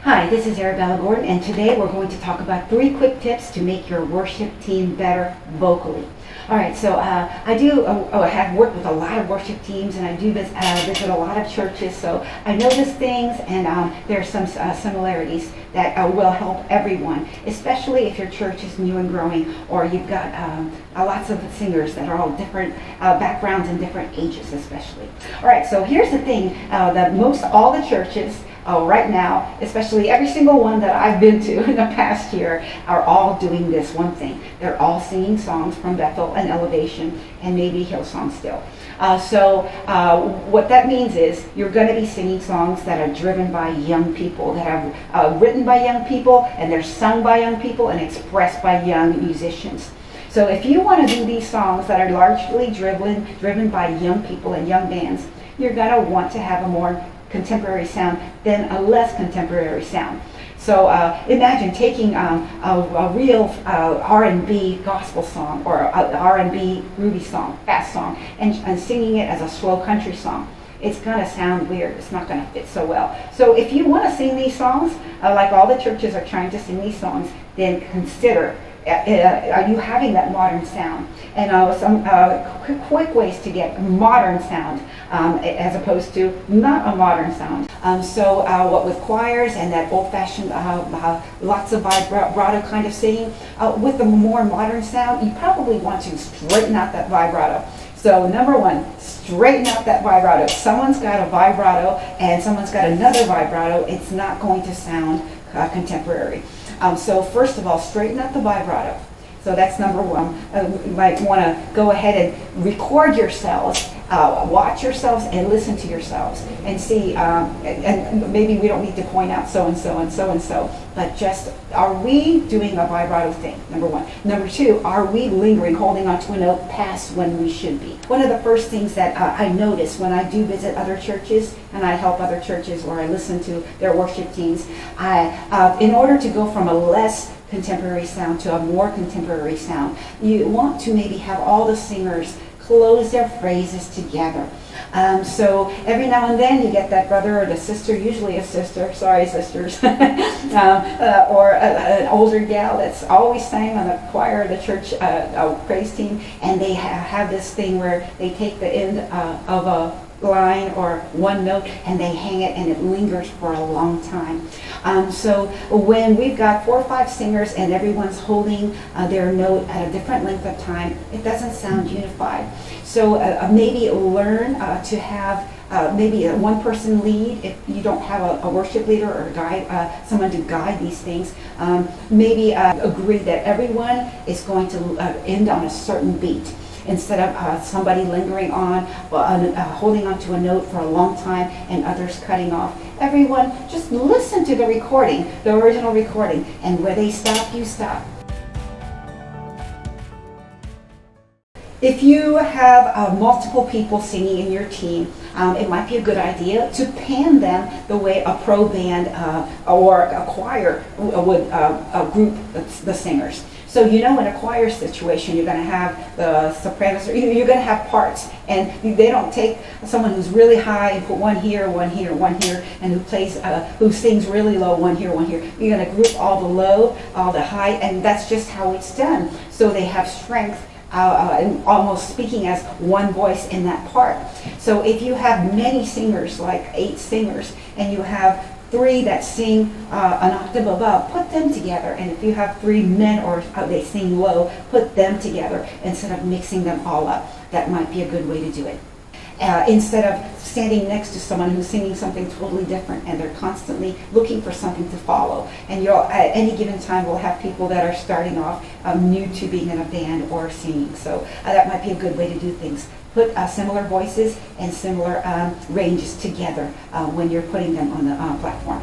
Hi, this is Arabella Gordon, and today we're going to talk about 3 quick tips to make your worship team better vocally. All right, so I do have worked with a lot of worship teams, and I do visit a lot of churches, so I notice things, and there are some similarities that will help everyone, especially if your church is new and growing, or you've got lots of singers that are all different backgrounds and different ages especially. All right, so here's the thing, that all the churches right now, especially every single one that I've been to in the past year, are all doing this one thing. They're all singing songs from Bethel and Elevation and maybe Hillsong still. What that means is you're going to be singing songs that are driven by young people, that are written by young people, and they're sung by young people and expressed by young musicians. So if you want to do these songs that are largely driven by young people and young bands, you're going to want to have a more contemporary sound than a less contemporary sound. So imagine taking a real R&B gospel song or a R&B groovy song, fast song, and singing it as a slow country song. It's going to sound weird. It's not going to fit so well. So if you want to sing these songs, like all the churches are trying to sing these songs, then consider are you having that modern sound? And some quick ways to get modern sound as opposed to not a modern sound. What with choirs and that old-fashioned lots of vibrato kind of singing, with the more modern sound, you probably want to straighten out that vibrato. So number one, straighten out that vibrato. If someone's got a vibrato and someone's got another vibrato, it's not going to sound contemporary. So first of all, straighten out the vibrato. So that's number one. You might want to go ahead and record yourselves, watch yourselves, and listen to yourselves, and see. And maybe we don't need to point out so and so and so and so, but just are we doing a vibrato thing? Number one. Number two, are we lingering, holding on to a note past when we should be? One of the first things that I notice when I do visit other churches and I help other churches or I listen to their worship teams, in order to go from a less contemporary sound to a more contemporary sound, you want to maybe have all the singers close their phrases together. So every now and then you get that brother or the sister, usually a sister, sorry sisters, or an older gal that's always sang on the choir of the church praise team, and they have this thing where they take the end of a line or one note and they hang it and it lingers for a long time. So when we've got 4 or 5 singers and everyone's holding their note at a different length of time, it doesn't sound unified. So maybe learn to have maybe a one person lead if you don't have a worship leader or a guide, someone to guide these things. Maybe agree that everyone is going to end on a certain beat, instead of somebody lingering on, holding on to a note for a long time and others cutting off. Everyone, just listen to the recording, the original recording, and where they stop, you stop. If you have multiple people singing in your team, it might be a good idea to pan them the way a pro band or a choir would group the singers. So in a choir situation, you're going to have the sopranos, you're going to have parts, and they don't take someone who's really high and put one here, one here, one here, and who sings really low, one here, one here. You're going to group all the low, all the high, and that's just how it's done. So they have strength. And almost speaking as one voice in that part. So if you have many singers, like 8 singers, and you have 3 that sing an octave above, put them together. And if you have 3 men or they sing low, put them together instead of mixing them all up. That might be a good way to do it. Instead of standing next to someone who's singing something totally different and they're constantly looking for something to follow. And at any given time we'll have people that are starting off new to being in a band or singing. So that might be a good way to do things. Put similar voices and similar ranges together when you're putting them on the platform.